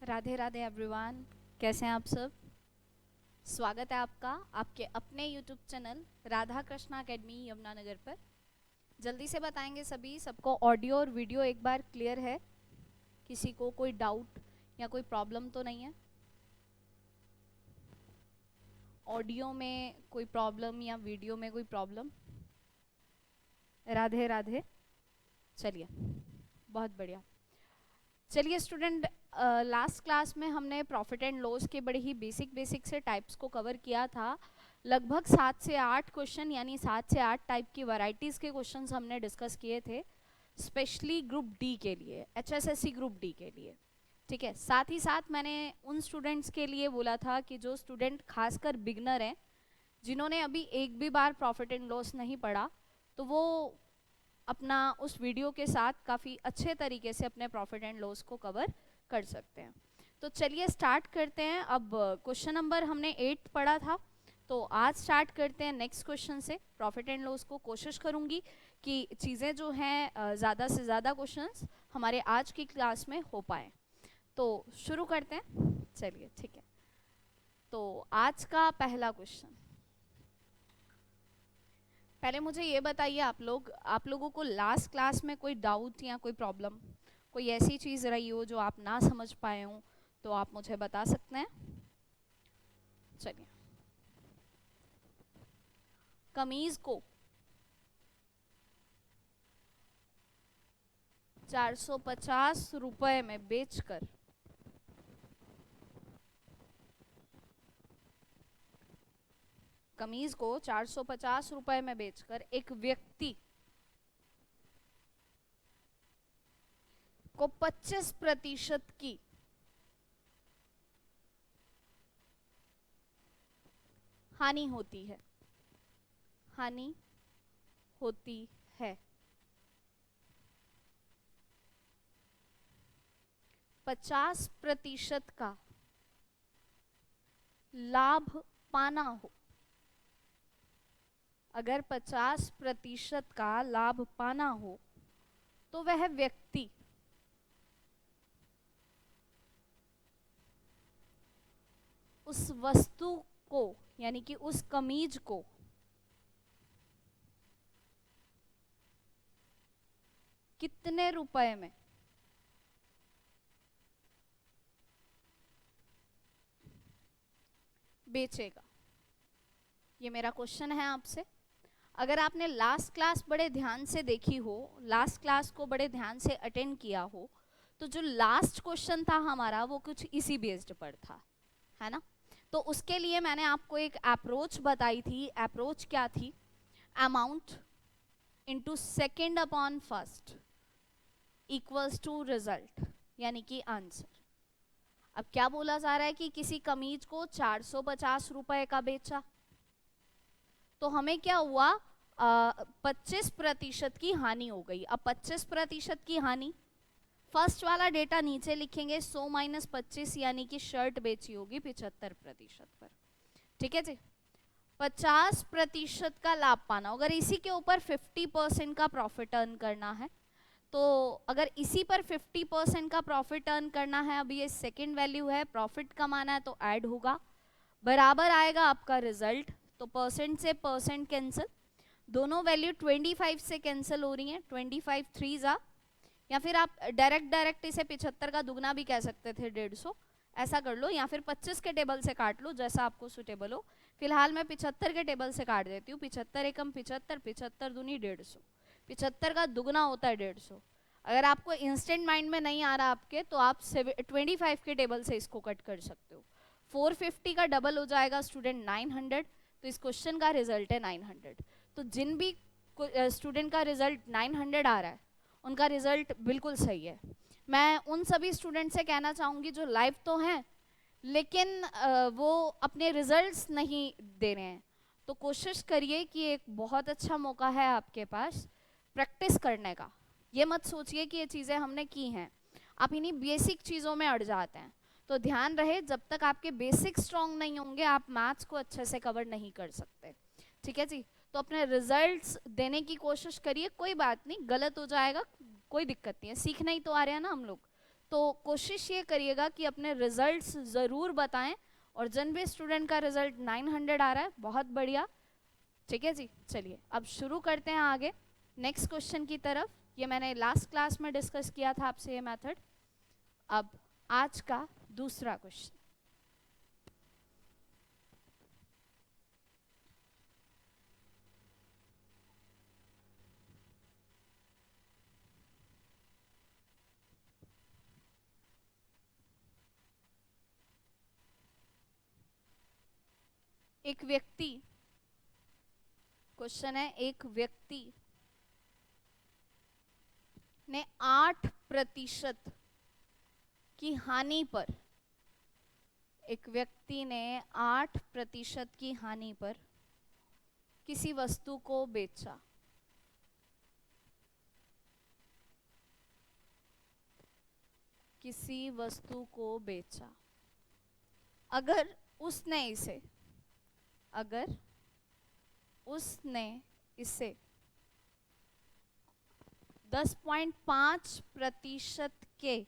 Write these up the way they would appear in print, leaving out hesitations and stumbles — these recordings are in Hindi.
राधे राधे एवरीवन। कैसे हैं आप सब? स्वागत है आपका आपके अपने YouTube channel Radha Krishna academy Yamunanagar पर। जल्दी से बताएंगे सभी सबको ऑडियो और वीडियो एक बार क्लियर है? किसी को कोई डाउट या कोई प्रॉब्लम तो नहीं है? ऑडियो में कोई प्रॉब्लम या वीडियो में कोई प्रॉब्लम? राधे राधे। चलिए, बहुत बढ़िया। चलिए स्टूडेंट, लास्ट क्लास में हमने प्रॉफिट एंड लॉस के बड़े ही बेसिक से टाइप्स को कवर किया था। लगभग 7 से 8 क्वेश्चन यानी 7 से 8 टाइप की वैरायटीज़ के क्वेश्चंस हमने डिस्कस किए थे, स्पेशली ग्रुप डी के लिए, एचएसएससी ग्रुप डी के लिए। ठीक है, साथ ही साथ मैंने उन स्टूडेंट्स के लिए बोला था कि जो स्टूडेंट खासकर बिगनर हैं, जिन्होंने अभी एक भी बार प्रॉफिट एंड लॉस नहीं पढ़ा, तो वो अपना उस वीडियो के साथ काफ़ी अच्छे तरीके से अपने प्रॉफिट एंड लॉस को कवर कर सकते हैं। तो चलिए स्टार्ट करते हैं। अब क्वेश्चन नंबर हमने 8 पढ़ा था, तो आज स्टार्ट करते हैं नेक्स्ट क्वेश्चन से प्रॉफिट एंड लॉस को। कोशिश करूंगी कि चीज़ें जो हैं ज़्यादा से ज़्यादा क्वेश्चंस हमारे आज की क्लास में हो पाए। तो शुरू करते हैं। चलिए ठीक है, तो आज का पहला क्वेश्चन, पहले मुझे ये बताइए आप लोगों को लास्ट क्लास में कोई डाउट या कोई प्रॉब्लम, कोई ऐसी चीज़ रही हो जो आप ना समझ पाए हो, तो आप मुझे बता सकते हैं। चलिए, कमीज को 450 रुपए में बेचकर कमीज को 450 रुपए में बेचकर एक व्यक्ति को 25% की हानि होती है। हानि होती है। 50% का लाभ पाना हो। अगर 50% का लाभ पाना हो तो वह व्यक्ति उस वस्तु को यानी कि उस कमीज को कितने रुपए में बेचेगा? ये मेरा क्वेश्चन है आपसे। अगर आपने लास्ट क्लास बड़े ध्यान से देखी हो, लास्ट क्लास को बड़े ध्यान से अटेंड किया हो, तो जो लास्ट क्वेश्चन था हमारा वो कुछ इसी बेस्ड पर था, है ना? तो उसके लिए मैंने आपको एक अप्रोच बताई थी। अप्रोच क्या थी? Amount into second upon first equals to result, यानी कि आंसर। अब क्या बोला जा रहा है कि किसी कमीज को 450 रुपए का बेचा, तो हमें क्या हुआ? 25% की हानि हो गई। अब 25% की हानि, फर्स्ट वाला डेटा नीचे लिखेंगे, 100 माइनस 25 यानी कि शर्ट बेची होगी 75% पर। ठीक है जी। 50% का लाभ पाना, अगर इसी के ऊपर 50% का प्रॉफिट अर्न करना है, तो अगर इसी पर 50% का प्रॉफिट अर्न करना है, अभी ये सेकेंड वैल्यू है, प्रॉफिट कमाना है, तो ऐड होगा, बराबर आएगा आपका रिजल्ट। तो परसेंट से परसेंट कैंसिल, दोनों वैल्यू 25 से कैंसिल हो रही हैं। 25 3 जा, या फिर आप डायरेक्ट इसे 75 का दुगना भी कह सकते थे, 150, ऐसा कर लो, या फिर 25 के टेबल से काट लो, जैसा आपको सुटेबल हो। फिलहाल मैं 75 के टेबल से काट देती हूँ। 75 एकम 75, 75 दूनी 150, 75 का दुगना होता है 150। अगर आपको इंस्टेंट माइंड में नहीं आ रहा आपके, तो आप 25 के टेबल से इसको कट कर सकते हो। 450 का डबल हो जाएगा स्टूडेंट 900, तो इस क्वेश्चन का रिजल्ट है 900। तो जिन भी स्टूडेंट का रिजल्ट 900 आ रहा है, उनका रिजल्ट बिल्कुल सही है। मैं उन सभी स्टूडेंट से कहना चाहूँगी जो लाइव तो हैं लेकिन वो अपने रिजल्ट्स नहीं दे रहे हैं, तो कोशिश करिए कि एक बहुत अच्छा मौका है आपके पास प्रैक्टिस करने का। ये मत सोचिए कि ये चीज़ें हमने की हैं, आप इन्हीं बेसिक चीज़ों में अड़ जाते हैं। तो ध्यान रहे, जब तक आपके बेसिक स्ट्रॉन्ग नहीं होंगे आप मैथ्स को अच्छे से कवर नहीं कर सकते। ठीक है जी। तो अपने रिजल्ट्स देने की कोशिश करिए, कोई बात नहीं, गलत हो जाएगा, कोई दिक्कत नहीं है, सीखना ही तो आ रहे हैं ना हम लोग, तो कोशिश ये करिएगा कि अपने रिजल्ट्स ज़रूर बताएं। और जनवरी स्टूडेंट का रिजल्ट 900 आ रहा है, बहुत बढ़िया। ठीक है जी, चलिए अब शुरू करते हैं आगे नेक्स्ट क्वेश्चन की तरफ। ये मैंने लास्ट क्लास में डिस्कस किया था आपसे ये मेथड। अब आज का दूसरा क्वेश्चन, एक व्यक्ति, क्वेश्चन है, एक व्यक्ति ने 8% की हानि पर, एक व्यक्ति ने 8% की हानि पर किसी वस्तु को बेचा। किसी वस्तु को बेचा। अगर उसने इसे 10.5% के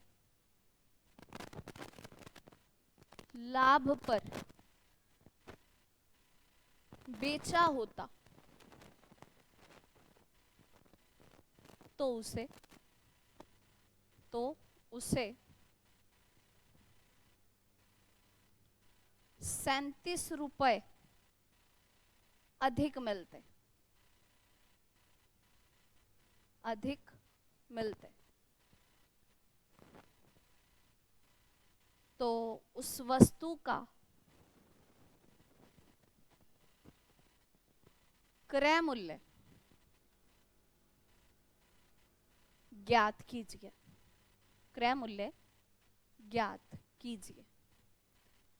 लाभ पर बेचा होता तो उसे 37 रुपए अधिक मिलते। तो उस वस्तु का क्रय मूल्य ज्ञात कीजिए। क्रय मूल्य ज्ञात कीजिए।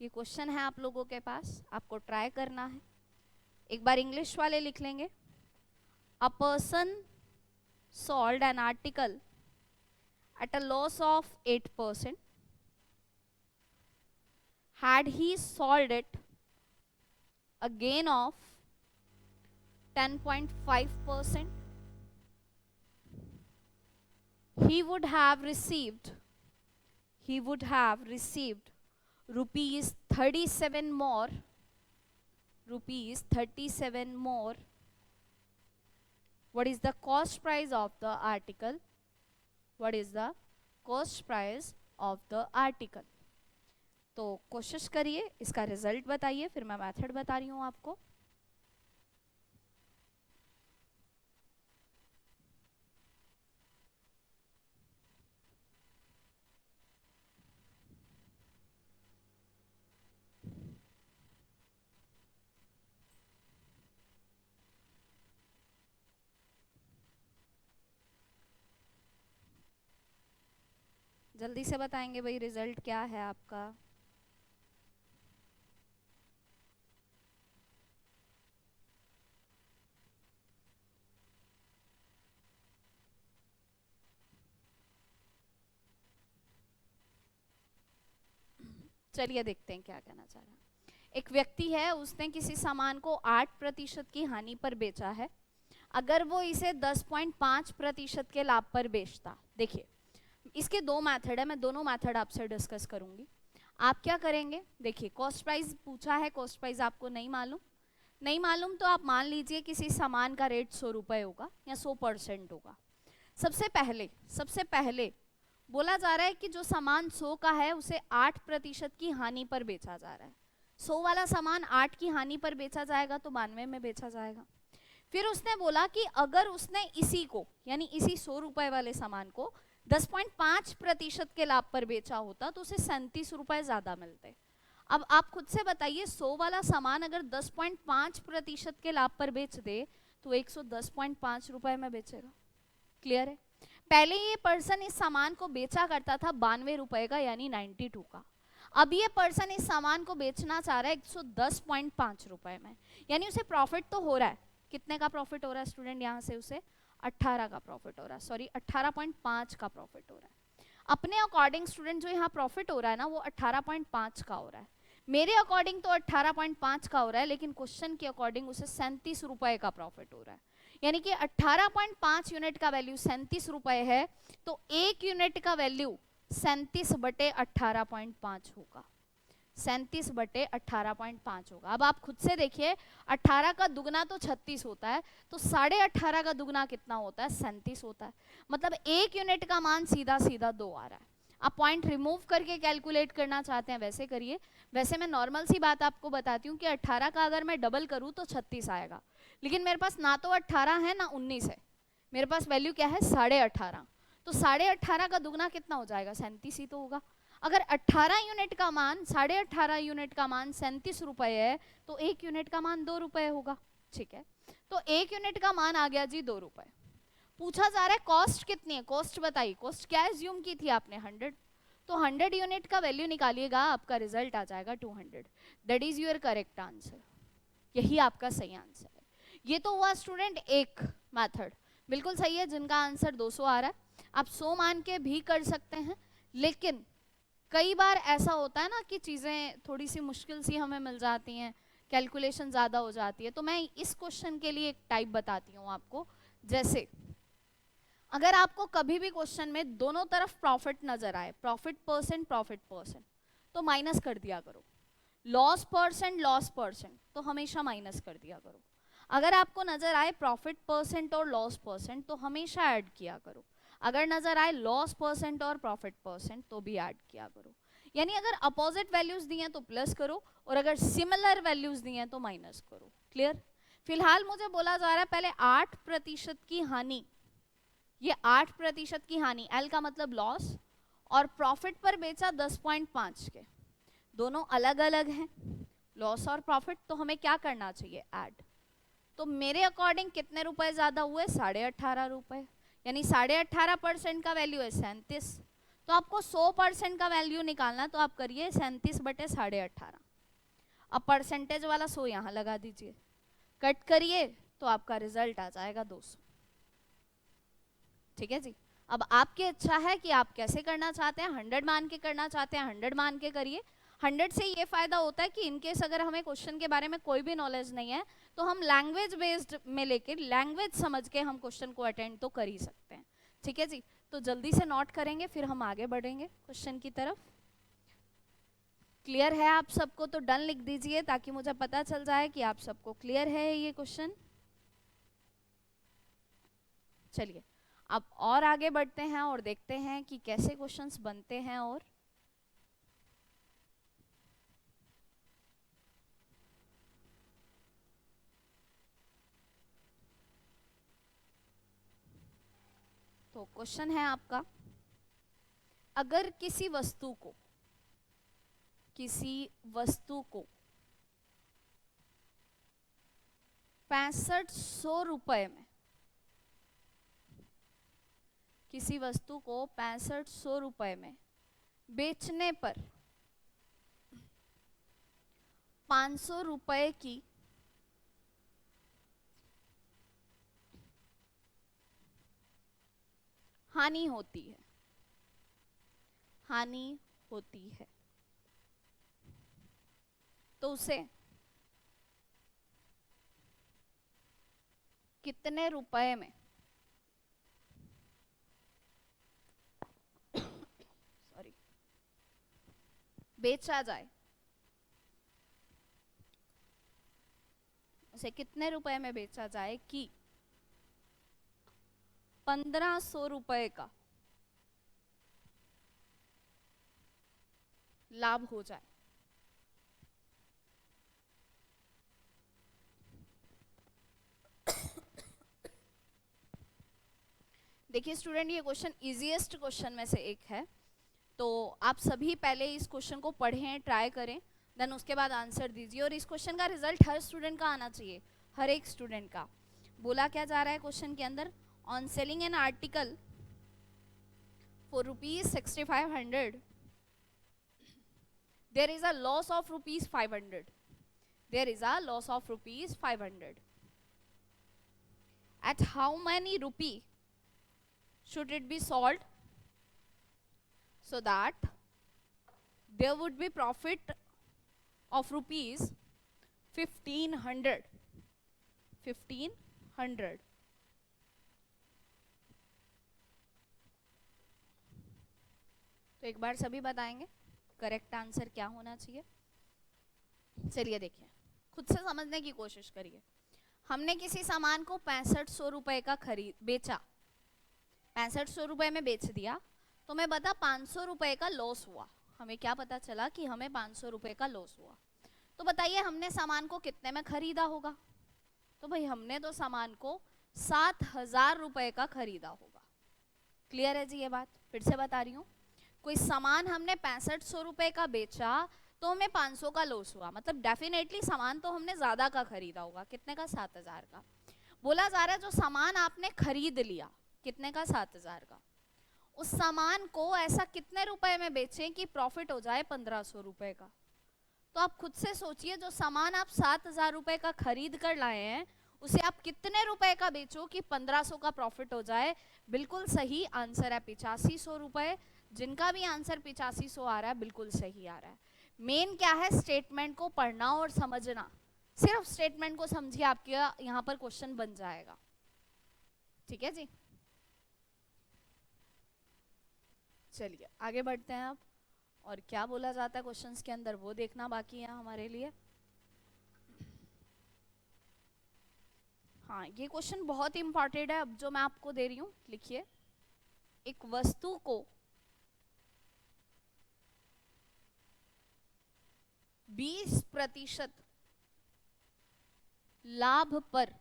ये क्वेश्चन है आप लोगों के पास, आपको ट्राई करना है। एक बार इंग्लिश वाले लिख लेंगे। A person sold an article at a loss of 8%. Had he sold it a gain of 10.5%, he would have received rupees 37 more. What is the cost price of the article? तो कोशिश करिए, इसका रिजल्ट बताइए, फिर मैं मेथड बता रही हूं आपको। जल्दी से बताएंगे भाई, रिजल्ट क्या है आपका? चलिए देखते हैं क्या कहना चाह रहा है। एक व्यक्ति है, उसने किसी सामान को 8% की हानि पर बेचा है। अगर वो इसे 10.5% के लाभ पर बेचता, देखिए इसके दो मेथड है, मैं दोनों मेथड आपसे डिस्कस करूंगी। आप क्या करेंगे, देखिए कॉस्ट प्राइस पूछा है, कॉस्ट प्राइस आपको नहीं मालूम तो आप मान लीजिए किसी सामान का रेट 100 रुपए होगा या 100% होगा। सबसे पहले बोला जा रहा है कि जो सामान 100 का है उसे 8% की हानि पर बेचा जा रहा है। 100 वाला सामान 8 की हानि पर बेचा जाएगा तो 92 में बेचा जाएगा। फिर उसने बोला कि अगर उसने इसी को, यानी इसी 100 रुपए वाले सामान को 10.5% के लाभ पर बेचा होता तो उसे 37 रुपए ज्यादा मिलते। अब आप खुद से बताइए, 100 वाला सामान अगर 10.5% के लाभ पर बेच दे तो 110.5 रुपए में बेचेगा। क्लियर है? पहले ये पर्सन इस सामान को बेचा करता था 92 रुपए का, यानी 92 का। अब ये पर्सन इस सामान को बेचना चाह रहा है 110.5 रुपए में, यानी उसे प्रॉफिट तो हो रहा है। कितने का प्रॉफिट हो रहा है स्टूडेंट? यहाँ से उसे 18 का प्रॉफिट हो रहा है, सॉरी 18.5 का प्रॉफिट हो रहा है। अपने अकॉर्डिंग स्टूडेंट जो यहाँ प्रॉफिट हो रहा है ना, वो 18.5 का हो रहा है। मेरे अकॉर्डिंग तो 18.5 का हो रहा है, लेकिन क्वेश्चन के अकॉर्डिंग उसे 37 रुपए का प्रॉफिट हो रहा है। यानी कि 18.5 यूनिट का वैल्यू 37 रुपए है, तो 1 यूनिट का वैल्यू 37/18.5 होगा, 37/18.5 होगा। अब आप खुद से देखिए, 18 का दुगना तो 36 होता है, तो 18.5 का दुगना कितना होता है? 37 होता है। मतलब 1 यूनिट का मान सीधा सीधा 2 आ रहा है। आप पॉइंट रिमूव करके कैलकुलेट करना चाहते हैं वैसे करिए। वैसे मैं नॉर्मल सी बात आपको बताती हूँ कि 18 का अगर मैं डबल करूँ तो 36 आएगा, लेकिन मेरे पास ना तो 18 है ना 19 है, मेरे पास वैल्यू क्या है? 18.5। तो 18.5 का दुगना कितना हो जाएगा? 37 ही तो होगा। अगर 18 यूनिट का मान 18.5 यूनिट का मान 37 रुपए है, तो 1 यूनिट का मान 2 रुपए होगा। ठीक है, तो 1 यूनिट का मान आ गया जी 2 रुपए। पूछा जा रहा है कॉस्ट कितनी है, कॉस्ट बताइए। कॉस्ट क्या एज्यूम की थी आपने? 100। तो 100 यूनिट का वैल्यू निकालिएगा, आपका रिजल्ट आ जाएगा 200। That is your correct answer, यही आपका सही आंसर है। ये तो हुआ स्टूडेंट एक मेथड, बिल्कुल सही है, जिनका आंसर 200 आ रहा है। आप 100 मान के भी कर सकते हैं, लेकिन कई बार ऐसा होता है ना कि चीज़ें थोड़ी सी मुश्किल सी हमें मिल जाती हैं, कैलकुलेशन ज़्यादा हो जाती है। तो मैं इस क्वेश्चन के लिए एक टाइप बताती हूँ आपको। जैसे अगर आपको कभी भी क्वेश्चन में दोनों तरफ प्रॉफिट नजर आए, प्रॉफिट परसेंट, तो माइनस कर दिया करो। लॉस परसेंट, तो हमेशा माइनस कर दिया करो। अगर आपको नजर आए प्रॉफिट परसेंट और लॉस परसेंट, तो हमेशा ऐड किया करो। अगर नजर आए लॉस परसेंट और प्रॉफिट परसेंट, तो भी ऐड किया करो। यानी अगर अपोजिट वैल्यूज दी हैं तो प्लस करो, और अगर सिमिलर वैल्यूज दी हैं तो माइनस करो। क्लियर? फिलहाल मुझे बोला जा रहा है पहले 8% की हानि, ये 8% की हानि, एल का मतलब लॉस, और प्रॉफिट पर बेचा 10.5 के, दोनों अलग अलग हैं, लॉस और प्रॉफिट। तो हमें क्या करना चाहिए? ऐड। तो मेरे अकॉर्डिंग कितने रुपए ज्यादा हुए? 18.5 रुपए, यानी 18.5% का वैल्यू है 37। तो आपको 100% का वैल्यू निकालना, तो आप करिए 37/18.5। अब परसेंटेज वाला 100 यहाँ लगा दीजिए, कट करिए, तो आपका रिजल्ट आ जाएगा 200। ठीक है जी। अब आपकी इच्छा है कि आप कैसे करना चाहते हैं, 100 मान के करना चाहते हैं 100 मान के करिए। 100 से ये फायदा होता है कि इनकेस अगर हमें क्वेश्चन के बारे में कोई भी नॉलेज नहीं है, तो हम लैंग्वेज बेस्ड में लेके लैंग्वेज समझ के हम क्वेश्चन को अटेंड तो कर ही सकते हैं। ठीक है जी, तो जल्दी से नोट करेंगे, फिर हम आगे बढ़ेंगे क्वेश्चन की तरफ। क्लियर है आप सबको? तो डन लिख दीजिए, ताकि मुझे पता चल जाए कि आप सबको क्लियर है ये क्वेश्चन। चलिए अब और आगे बढ़ते हैं और देखते हैं कि कैसे क्वेश्चंस बनते हैं। और तो क्वेश्चन है आपका, अगर किसी वस्तु को 6500 रुपए में, किसी वस्तु को 6500 रुपए में बेचने पर 500 रुपए की हानि होती है, तो उसे कितने रुपए में सॉरी बेचा जाए? उसे कितने रुपए में बेचा जाए कि 1500 रुपए का लाभ हो जाए? देखिए स्टूडेंट, ये क्वेश्चन इजीएस्ट क्वेश्चन में से एक है, तो आप सभी पहले इस क्वेश्चन को पढ़ें, ट्राई करें, देन उसके बाद आंसर दीजिए। और इस क्वेश्चन का रिजल्ट हर स्टूडेंट का आना चाहिए, हर एक स्टूडेंट का। बोला क्या जा रहा है क्वेश्चन के अंदर? On selling an article for ₹6500 there is a loss of ₹500, there is a loss of ₹500, at how many rupee should it be sold so that there would be profit of ₹1500? तो तो एक बार सभी बताएंगे करेक्ट आंसर क्या होना चाहिए। चलिए देखिए, खुद से समझने की कोशिश करिए। हमने किसी सामान को 6500 रुपए का बेचा, 6500 रुपए में बेच दिया, तो मैं बता 500 रुपए का लॉस हुआ। हमें क्या पता चला कि हमें 500 रुपए का लॉस हुआ। तो बताइए हमने सामान को कितने में खरीदा होगा? तो भाई हमने तो सामान को 7000 रुपए का खरीदा होगा। क्लियर है जी ये बात? फिर से बता रही हूँ, कोई सामान हमने 6500 रुपए का बेचा तो हमें 500 का लॉस हुआ, मतलब डेफिनेटली सामान तो हमने ज्यादा का खरीदा होगा। कितने का? 7000 का। बोला जा रहा है जो सामान आपने खरीद लिया, कितने का? 7000 का। उस सामान को ऐसा कितने रुपए में बेचें कि प्रॉफिट हो जाए 1500 रुपए का? तो आप खुद से सोचिए, जो सामान आप 7000 रुपए का खरीद कर लाए हैं उसे आप कितने रुपए का बेचो कि 1500 का प्रॉफिट हो जाए? बिल्कुल सही आंसर है 8500 रुपए। जिनका भी आंसर 8500 आ रहा है बिल्कुल सही आ रहा है। मेन क्या है? स्टेटमेंट को पढ़ना और समझना। सिर्फ स्टेटमेंट को समझिए, आपके यहाँ पर क्वेश्चन बन जाएगा। ठीक है जी, चलिए आगे बढ़ते हैं अब। और क्या बोला जाता है क्वेश्चंस के अंदर वो देखना बाकी है हमारे लिए। हाँ, ये क्वेश्चन बहुत इंपॉर्टेंट है। अब जो मैं आपको दे रही हूँ लिखिए, एक वस्तु को 20% लाभ पर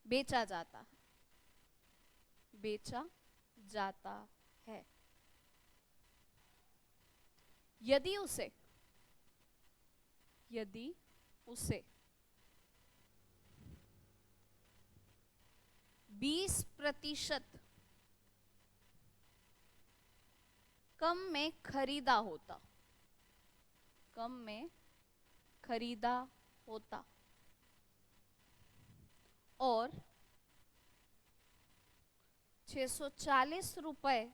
बेचा जाता है, बेचा जाता है। यदि उसे 20% कम में खरीदा होता, कम में खरीदा होता और 640 रुपए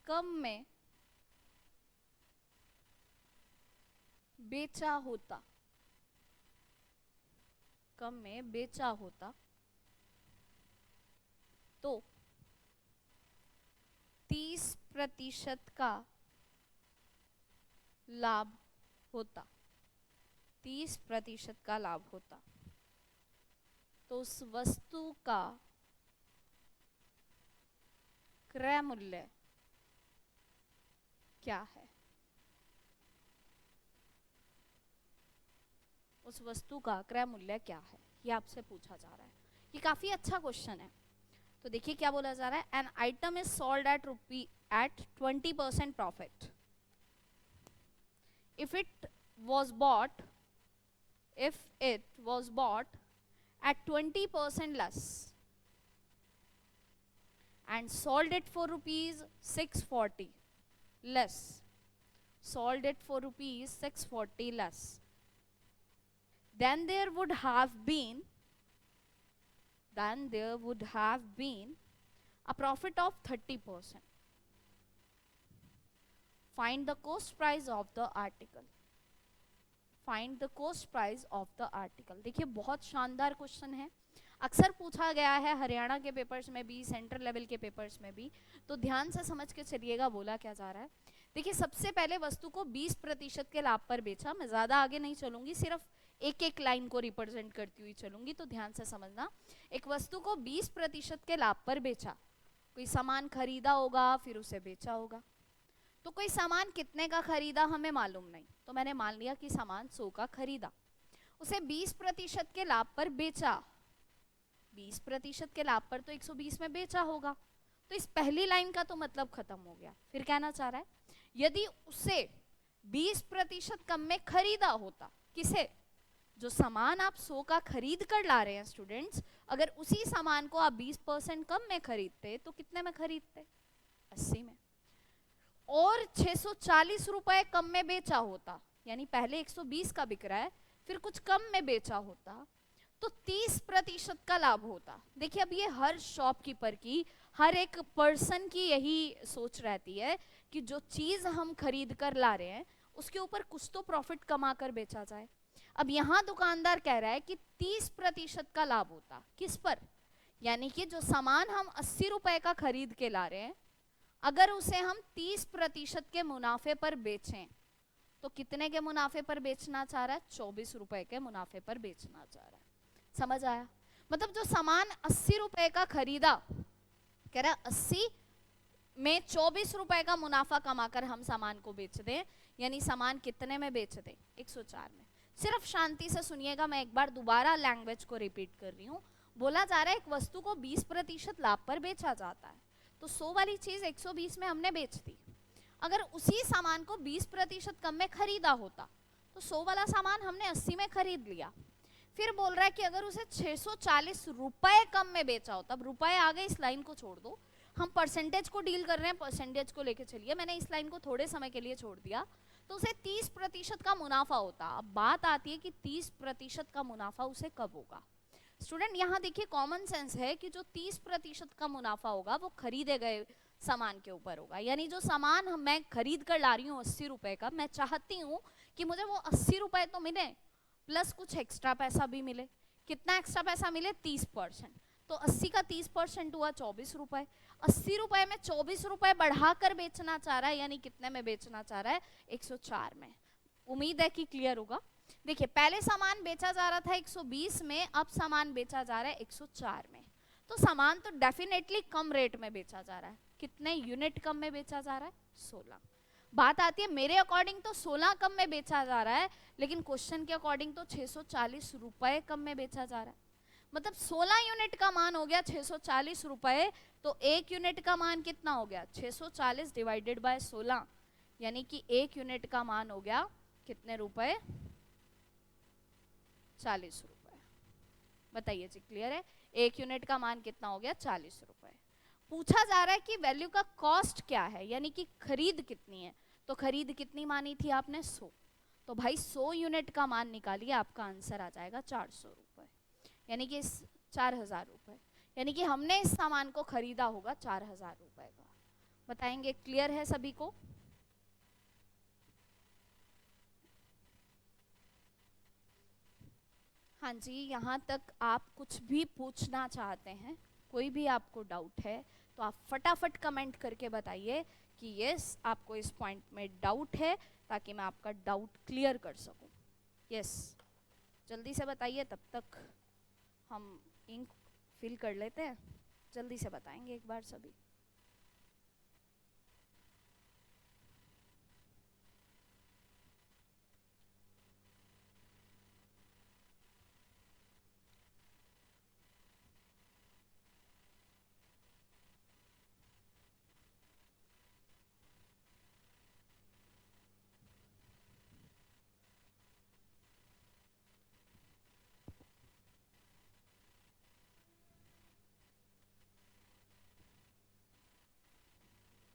कम में बेचा होता, कम में बेचा होता, तो 30% का लाभ होता, 30% का लाभ होता। तो उस वस्तु का क्रय मूल्य क्या है? उस वस्तु का क्रय मूल्य क्या है, ये आपसे पूछा जा रहा है। ये काफी अच्छा क्वेश्चन है। तो देखिए क्या बोला जा रहा है, an item is sold at 20% profit if it was bought at 20% less and sold it for rupees 640 less, sold it for rupees 640 less, then there would have been a profit of 30%. Find the cost price of the article. Find the cost price of the article. देखिए बहुत शानदार क्वेश्चन है, अक्सर पूछा गया है हरियाणा के पेपर्स में भी, सेंट्रल लेवल के पेपर्स में भी। तो ध्यान से समझ के चलिएगा बोला क्या जा रहा है। देखिए सबसे पहले वस्तु को 20% के लाभ पर बेचा। मैं ज्यादा आगे नहीं चलूंगी, सिर्फ एक एक लाइन को रिप्रेजेंट करती हुई चलूंगी, तो ध्यान से समझना। एक वस्तु को 20% के लाभ पर बेचा, कोई सामान खरीदा होगा फिर उसे बेचा होगा। तो कोई सामान कितने का खरीदा हमें मालूम नहीं, तो मैंने मान लिया कि सामान 100 का खरीदा, उसे 20% के लाभ पर बेचा। 20% के लाभ पर तो 120 में बेचा होगा। तो इस पहली लाइन का तो मतलब खत्म हो गया। फिर कहना चाह रहा है यदि उसे 20% कम में खरीदा होता, किसे? जो सामान आप 100 का खरीद कर ला रहे हैं स्टूडेंट्स, अगर उसी सामान को आप 20% कम में खरीदते तो कितने में खरीदते? 80 में। और 640 रुपए कम में बेचा होता, यानी पहले 120 का बिक रहा है फिर कुछ कम में बेचा होता, तो 30% का लाभ होता। देखिए अब ये हर शॉपकीपर की, हर एक पर्सन की यही सोच रहती है कि जो चीज हम खरीद कर ला रहे हैं उसके ऊपर कुछ तो प्रॉफिट कमा कर बेचा जाए। अब यहाँ दुकानदार कह रहा है कि 30% का लाभ होता, किस पर? यानी कि जो सामान हम 80 रुपए का खरीद के ला रहे हैं अगर उसे हम 30% के मुनाफे पर बेचें तो कितने के मुनाफे पर बेचना चाह रहा है? 24 रुपए के मुनाफे पर बेचना चाह रहा है। समझ आया? मतलब जो सामान 80 रुपए का खरीदा, कह रहा 80 में 24 रुपए का मुनाफा कमाकर हम सामान को बेच दें, यानी सामान कितने में बेच दें? 104 में। सिर्फ शांति से सुनिएगा, मैं एक बार दोबारा लैंग्वेज को रिपीट कर रही हूँ। बोला जा रहा है एक वस्तु को 20% लाभ पर बेचा जाता है, तो 100 वाली चीज 120 में हमने बेच दी। अगर उसी सामान को 20% कम में खरीदा होता तो 100 वाला सामान हमने 80 में खरीद लिया। फिर बोल रहा है कि अगर उसे 640 रुपए कम में बेचा होता, अब रुपए आ गए, इस लाइन को छोड़ दो, हम परसेंटेज को डील कर रहे हैं, परसेंटेज को लेके चलिए, मैंने इस लाइन को थोड़े समय के लिए छोड़ दिया, तो उसे 30% का मुनाफा होता। अब बात आती है कि 30% का मुनाफा उसे कब होगा? स्टूडेंट यहाँ देखिए कॉमन सेंस है कि जो 30% का मुनाफा होगा वो खरीदे गए सामान के ऊपर होगा। यानी जो सामान मैं खरीद कर ला रही हूँ 80 रुपए का, मैं चाहती हूँ कि मुझे वो 80 रुपए तो मिले प्लस कुछ एक्स्ट्रा पैसा भी मिले। कितना एक्स्ट्रा पैसा मिले? 30%। तो 80 का 30% हुआ 24 रुपए। 80 रुपए में 24 रुपए बढ़ाकर बेचना चाह रहा है, यानी कितने में बेचना चाह रहा है? 104 में। उम्मीद है कि क्लियर होगा। देखिए पहले सामान बेचा जा रहा था 120 में, अब सामान बेचा जा रहा है 104 में। तो सामान तो डेफिनेटली कम रेट में बेचा जा रहा है। कितने यूनिट कम में बेचा जा रहा है? 16। बात आती है मेरे अकॉर्डिंग तो 16 कम में बेचा जा रहा है, लेकिन क्वेश्चन के अकॉर्डिंग तो 640 रुपए कम में बेचा जा रहा है। मतलब 16 यूनिट का मान हो गया 640 रुपए, तो एक यूनिट का मान कितना हो गया? 640 डिवाइडेड बाय 16, यानी कि एक यूनिट का मान हो गया कितने रुपए? 40 रुपए। बताइए जी, क्लियर है? एक यूनिट का मान कितना हो गया? 40 रुपए। पूछा जा रहा है कि वैल्यू का कॉस्ट क्या है, यानी कि खरीद कितनी है। तो खरीद कितनी मानी थी आपने? 100। तो भाई 100 यूनिट का मान निकालिए, आपका आंसर आ जाएगा 400 रुपए, यानी कि 4000 रुपए। यानी कि हमने इस सामान को खरीदा होगा 4000 रुपए का। बताएंगे? क्लियर है सभी को? हाँ जी, यहाँ तक आप कुछ भी पूछना चाहते हैं, कोई भी आपको डाउट है तो आप फटाफट कमेंट करके बताइए कि यस आपको इस पॉइंट में डाउट है, ताकि मैं आपका डाउट क्लियर कर सकूं। यस जल्दी से बताइए, तब तक हम इंक फिल कर लेते हैं। जल्दी से बताएंगे एक बार सभी।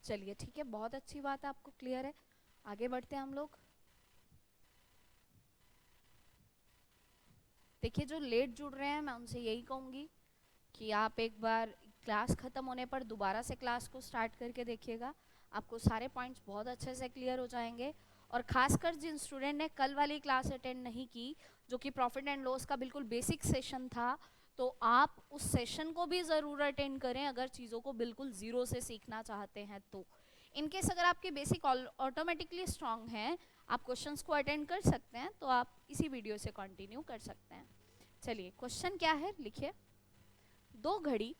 चलिए ठीक है, बहुत अच्छी बात है, आपको क्लियर है। आगे बढ़ते हैं हम लोग। देखिए जो लेट जुड़ रहे हैं मैं उनसे यही कहूँगी कि आप एक बार क्लास ख़त्म होने पर दोबारा से क्लास को स्टार्ट करके देखिएगा, आपको सारे पॉइंट्स बहुत अच्छे से क्लियर हो जाएंगे। और खासकर जिन स्टूडेंट ने कल वाली क्लास अटेंड नहीं की, जो कि प्रॉफिट एंड लॉस का बिल्कुल बेसिक सेशन था, तो आप उस सेशन को भी ज़रूर अटेंड करें अगर चीज़ों को बिल्कुल ज़ीरो से सीखना चाहते हैं तो। इनकेस अगर आपके बेसिक ऑटोमेटिकली स्ट्रांग हैं, आप क्वेश्चंस को अटेंड कर सकते हैं, तो आप इसी वीडियो से कंटिन्यू कर सकते हैं। चलिए क्वेश्चन क्या है, लिखिए। दो घड़ी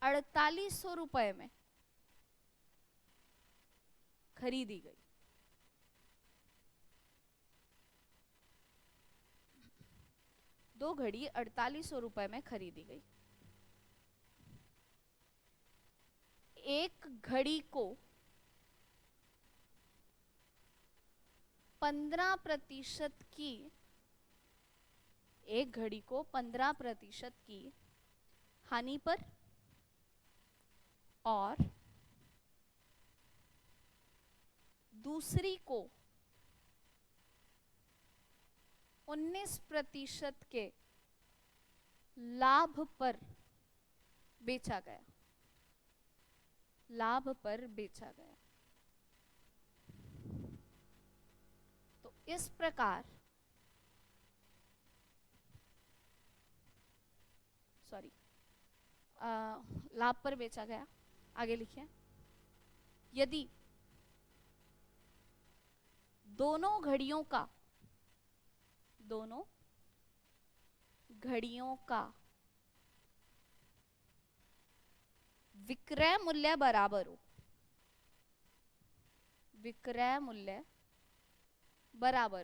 4800 रुपए में खरीदी गई। दो घड़ी 4800 रुपए में खरीदी गई। एक घड़ी को 15% की, एक घड़ी को 15% की हानि पर और दूसरी को 19% के लाभ पर बेचा गया। लाभ पर बेचा गया। तो इस प्रकार, सॉरी, लाभ पर बेचा गया। आगे लिखिए, यदि दोनों घड़ियों का विक्रय मूल्य बराबर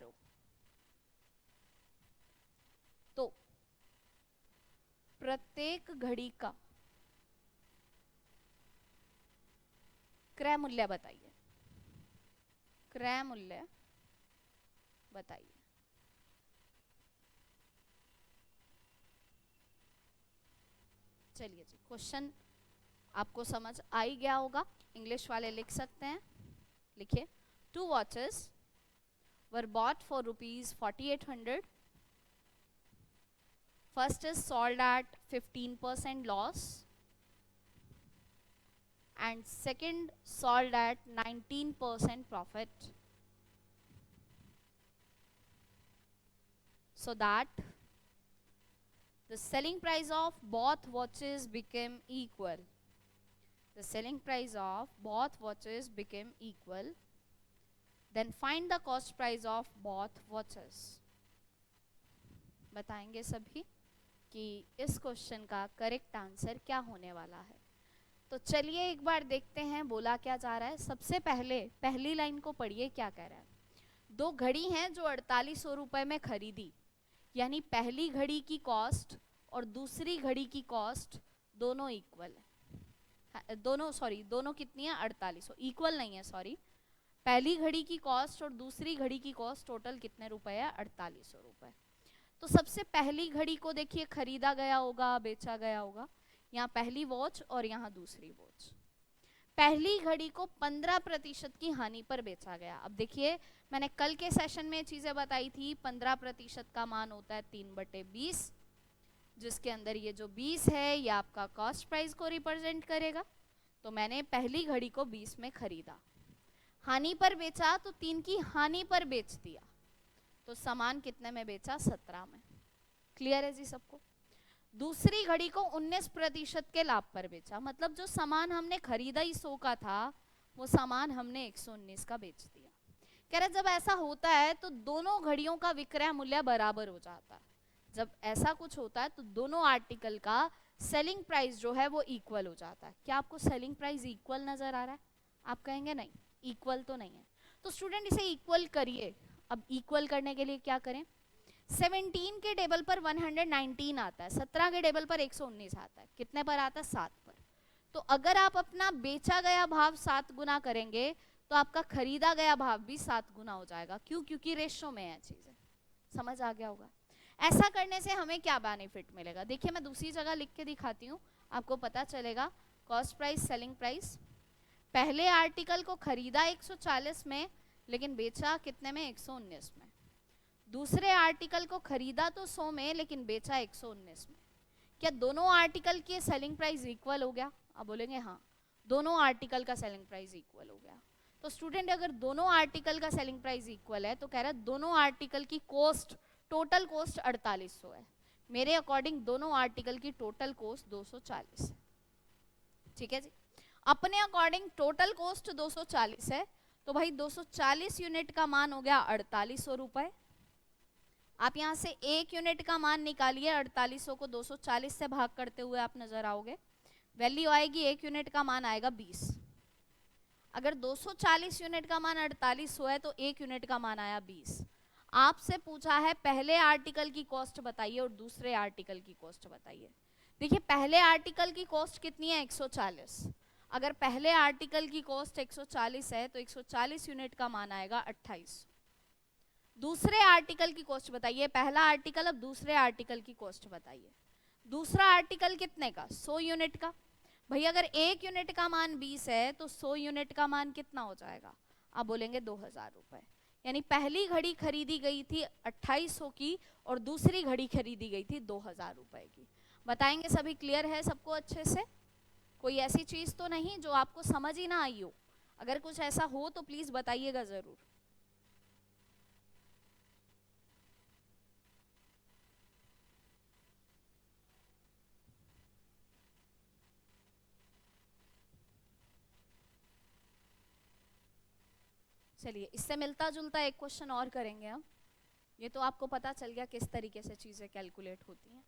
हो, तो प्रत्येक घड़ी का क्रय मूल्य बताइए। चलिए जी, क्वेश्चन आपको समझ आ ही गया होगा, इंग्लिश वाले लिख सकते हैं। लिखिए, 2 watches were bought for ₹4800. First is sold at 15% loss and second sold at 19% profit, so that the selling price of both watches became equal. Then find the cost price of both watches. बताएंगे सभी कि इस क्वेश्चन का करेक्ट आंसर क्या होने वाला है। तो चलिए एक बार देखते हैं बोला क्या जा रहा है। सबसे पहले पहली लाइन को पढ़िए, क्या कह रहा है। 2 घड़ी हैं जो 4800 रुपए में खरीदी, यानी पहली घड़ी की कॉस्ट और दूसरी घड़ी की कॉस्ट दोनों इक्वल है। दोनों कितनी है? 4800। इक्वल नहीं है, सॉरी। पहली घड़ी की कॉस्ट और दूसरी घड़ी की कॉस्ट टोटल कितने रुपए है? 4800 रुपए। तो सबसे पहली घड़ी को देखिए खरीदा गया होगा, बेचा गया होगा। यहाँ पहली वॉच और यहाँ दूसरी वॉच। पहली घड़ी को 15% की हानि पर बेचा गया। अब देखिए, मैंने कल के सेशन में चीजें बताई थी। 15% का मान होता है 3/20, जिसके अंदर ये जो 20 है ये आपका कॉस्ट प्राइस को रिप्रेजेंट करेगा। तो मैंने पहली घड़ी को 20 में खरीदा, हानि पर बेचा तो 3 की हानि पर बेच दिया, तो सामान कितने में बेचा? 17 में। क्लियर है जी सबको? दूसरी घड़ी को 19% के लाभ पर बेचा, मतलब जो सामान हमने खरीदा ही 100 का था, वो सामान हमने 119 का बेच दिया। कह रहे जब ऐसा होता है तो दोनों घड़ियों का विक्रय मूल्य बराबर हो जाता है। जब ऐसा कुछ होता है तो दोनों आर्टिकल का सेलिंग प्राइस जो है वो इक्वल हो जाता है। क्या आपको सेलिंग प्राइस इक्वल नजर आ रहा है? आप कहेंगे नहीं, इक्वल तो नहीं है। तो स्टूडेंट इसे इक्वल करिए। अब इक्वल करने के लिए क्या करें? 17 के टेबल पर 119 आता है, 17 के टेबल पर 119 आता है। कितने पर आता है? 7 पर। तो अगर आप अपना बेचा गया भाव 7 गुना करेंगे तो आपका खरीदा गया भाव भी 7 गुना हो जाएगा। क्यों? क्योंकि रेशो में है चीजें। समझ आ गया होगा? ऐसा करने से हमें क्या बेनिफिट मिलेगा? देखिए मैं दूसरी जगह लिख के दिखाती हूँ, आपको पता चलेगा। Cost price, selling price. पहले आर्टिकल को खरीदा 140 में लेकिन बेचा कितने में? 119 में। दूसरे आर्टिकल को खरीदा तो 100 में लेकिन बेचा 119 में। क्या दोनों आर्टिकल की सेलिंग प्राइस इक्वल हो गया? आप बोलेंगे हाँ, दोनों आर्टिकल का सेलिंग प्राइस इक्वल हो गया। तो स्टूडेंट अगर दोनों आर्टिकल का सेलिंग प्राइस इक्वल है तो कह रहा है दोनों आर्टिकल की कॉस्ट, टोटल कॉस्ट 4800 है। मेरे अकॉर्डिंग दोनों आर्टिकल की टोटल कॉस्ट 240 है। ठीक है जी? अपने अकॉर्डिंग टोटल कॉस्ट 240 है, तो भाई 240 यूनिट का मान हो गया 4800 रुपए। आप यहाँ से 1 यूनिट का मान निकालिए, 4800 को 240 से भाग करते हुए आप नजर आओगे, वैल्यू आएगी 1 यूनिट का मान आएगा 20। अगर 240 यूनिट का मान 4800 है तो 1 यूनिट का मान आया 20। आपसे पूछा है पहले आर्टिकल की कॉस्ट बताइए और दूसरे आर्टिकल की कॉस्ट बताइए। देखिए पहले आर्टिकल की कॉस्ट कितनी है? 140। अगर पहले आर्टिकल की कॉस्ट 140 है तो 140 यूनिट का मान आएगा 28। दूसरे आर्टिकल की कॉस्ट बताइए। पहला आर्टिकल, अब दूसरे आर्टिकल की कॉस्ट बताइए। दूसरा आर्टिकल कितने का? 100 यूनिट का। भाई अगर 1 यूनिट का मान 20 है तो 100 यूनिट का मान कितना हो जाएगा? आप बोलेंगे 2000 रुपए। यानी पहली घड़ी खरीदी गई थी 2800 की और दूसरी घड़ी खरीदी गई थी 2000 रुपए की। बताएंगे सभी? क्लियर है सबको अच्छे से? कोई ऐसी चीज तो नहीं जो आपको समझ ही ना आई हो? अगर कुछ ऐसा हो तो प्लीज बताइएगा जरूर। चलिए इससे मिलता जुलता एक क्वेश्चन और करेंगे हम। ये तो आपको पता चल गया किस तरीके से चीजें कैलकुलेट होती हैं।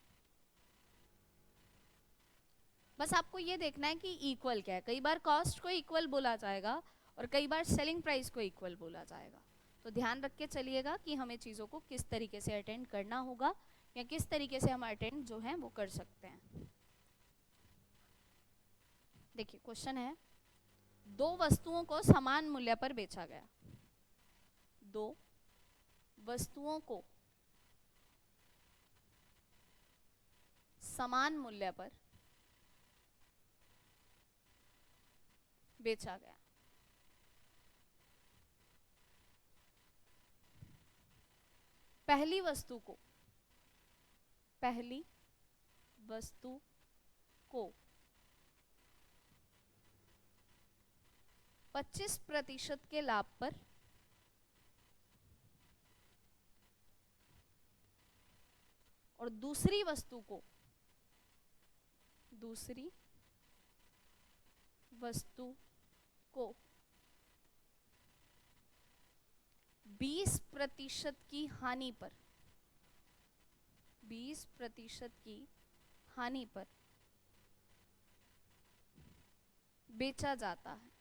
बस आपको ये देखना है कि इक्वल क्या है। कई बार कॉस्ट को इक्वल बोला जाएगा और कई बार सेलिंग प्राइस को इक्वल बोला जाएगा। तो ध्यान रख के चलिएगा कि हमें चीज़ों को किस तरीके से अटेंड करना होगा या किस तरीके से हम अटेंड जो है वो कर सकते हैं। देखिए क्वेश्चन है, दो वस्तुओं को समान मूल्य पर बेचा गया। दो वस्तुओं को समान मूल्य पर बेचा गया। पहली वस्तु को 25% के लाभ पर और दूसरी वस्तु को 20% की हानि पर 20% की हानि पर बेचा जाता है,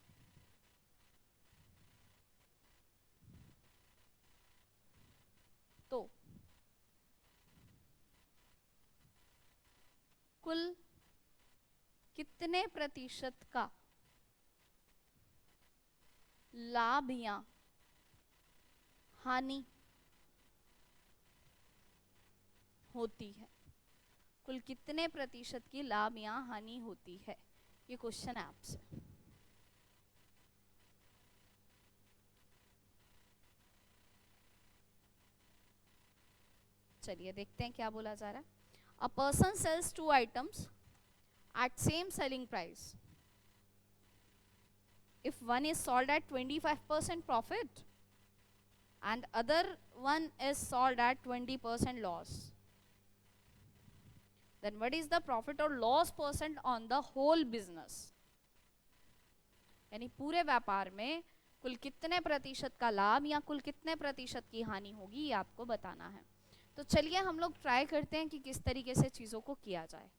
तो कुल कितने प्रतिशत का लाभ या हानि होती है? कुल कितने प्रतिशत की लाभ या हानि होती है? ये क्वेश्चन है आपसे। चलिए देखते हैं क्या बोला जा रहा है। A person sells 2 items at same selling price. If one is sold at 25% profit and other one is sold at 20% loss, then what is the profit or loss percent on the whole business? यानी पूरे व्यापार में कुल कितने प्रतिशत का लाभ या कुल कितने प्रतिशत की हानि होगी, ये आपको बताना है। तो चलिए हम लोग ट्राई करते हैं कि किस तरीके से चीज़ों को किया जाए।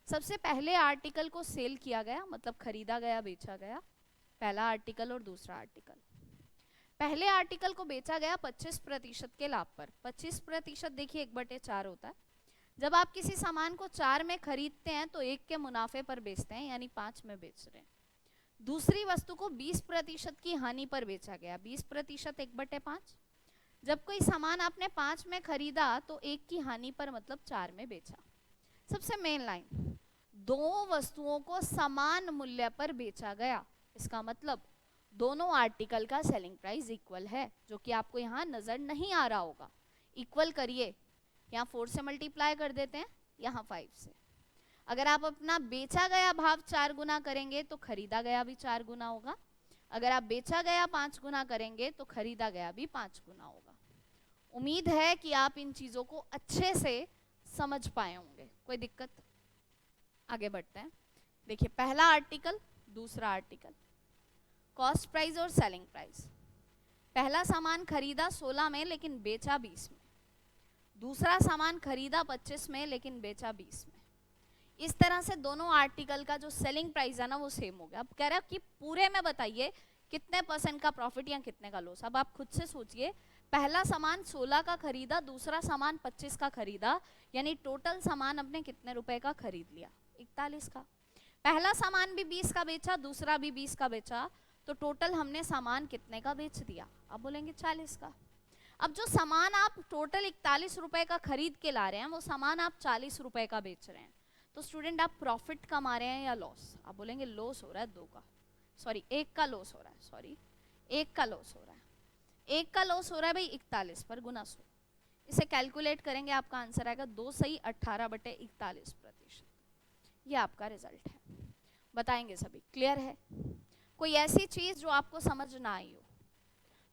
सबसे पहले आर्टिकल को सेल किया गया, मतलब खरीदा गया, बेचा गया। पहला आर्टिकल और दूसरा आर्टिकल। पहले आर्टिकल को बेचा गया 25% के लाभ पर। 25% देखिए 1/4 होता है। जब आप किसी सामान को 4 में खरीदते हैं तो 1 के मुनाफे पर बेचते हैं, यानी 5 में बेच रहे हैं। दूसरी वस्तु को 20% की हानि पर बेचा गया। 20% 1/5। जब कोई सामान आपने 5 में खरीदा तो 1 की हानि पर, मतलब 4 में बेचा। सबसे मेन लाइन, दो वस्तुओं को समान मूल्य पर बेचा गया। इसका मतलब दोनों आर्टिकल का सेलिंग प्राइस इक्वल है, जो कि आपको यहाँ नजर नहीं आ रहा होगा। इक्वल करिए, यहाँ 4 से मल्टीप्लाई कर देते हैं, यहाँ 5 से। अगर आप अपना बेचा गया भाव 4 गुना करेंगे तो खरीदा गया भी 4 गुना होगा। अगर आप बेचा गया 5 गुना करेंगे तो खरीदा गया भी 5 गुना होगा। उम्मीद है कि आप इन चीजों को अच्छे से समझ पाए होंगे। कोई दिक्कत? आगे बढ़ते हैं। देखिए पहला आर्टिकल, दूसरा आर्टिकल, कॉस्ट प्राइस और सेलिंग प्राइस। पहला सामान खरीदा 16 में लेकिन बेचा 20 में। दूसरा सामान खरीदा 25 में लेकिन बेचा 20 में। इस तरह से दोनों आर्टिकल का जो सेलिंग प्राइस है ना वो सेम हो गया। अब कह रहा है कि पूरे में बताइए कितने % का प्रॉफिट या कितने का लॉस। अब आप खुद से सोचिए, पहला सामान 16 का खरीदा, दूसरा सामान 25 का खरीदा, यानी टोटल सामान अपने कितने रुपए का खरीद लिया? 41 का। पहला सामान भी 20 का बेचा, दूसरा भी 20 का बेचा, तो टोटल हमने सामान कितने का बेच दिया? आप बोलेंगे 40 का। अब जो सामान आप टोटल 41 रुपए का खरीद के ला रहे हैं, वो सामान आप 40 रुपए का बेच रहे हैं। तो स्टूडेंट आप प्रॉफिट कमा रहे हैं या लॉस? आप बोलेंगे लॉस हो रहा है, 2 का, सॉरी 1 का लॉस हो रहा है, सॉरी 1 का लॉस हो रहा है। 1 का लॉस हो रहा है भाई 41 पर गुना 100। इसे कैलकुलेट करेंगे, आपका आंसर आएगा 2 सही 18/41%। ये आपका रिजल्ट है। बताएंगे सभी, क्लियर है? कोई ऐसी चीज जो आपको समझ ना आई हो?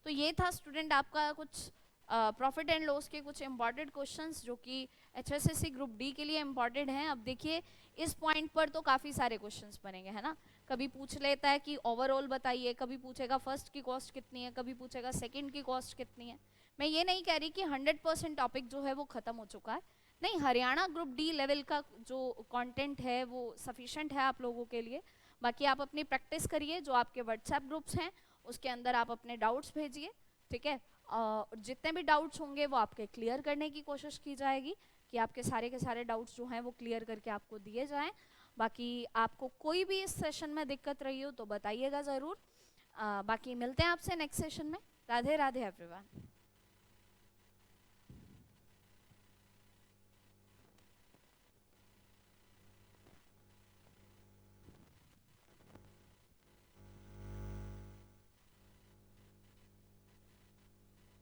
तो ये था स्टूडेंट आपका कुछ प्रॉफिट एंड लॉस के कुछ इंपॉर्टेंट क्वेश्चंस जो कि HSSC ग्रुप डी के लिए इंपॉर्टेंट हैं। अब देखिए इस पॉइंट पर तो काफ़ी सारे क्वेश्चंस बनेंगे, है ना। कभी पूछ लेता है कि ओवरऑल बताइए, कभी पूछेगा फर्स्ट की कॉस्ट कितनी है, कभी पूछेगा सेकंड की कॉस्ट कितनी है। मैं ये नहीं कह रही कि 100% टॉपिक जो है वो ख़त्म हो चुका है, नहीं, हरियाणा ग्रुप डी लेवल का जो कंटेंट है वो सफिशेंट है आप लोगों के लिए। बाकी आप अपनी प्रैक्टिस करिए, जो आपके व्हाट्सएप ग्रुप्स हैं उसके अंदर आप अपने डाउट्स भेजिए, ठीक है। जितने भी डाउट्स होंगे वो आपके क्लियर करने की कोशिश की जाएगी, कि आपके सारे के सारे डाउट्स जो हैं वो क्लियर करके आपको दिए जाएं। बाकी आपको कोई भी इस सेशन में दिक्कत रही हो तो बताइएगा ज़रूर। बाकी मिलते हैं आपसे नेक्स्ट सेशन में। राधे राधे एवरीवन।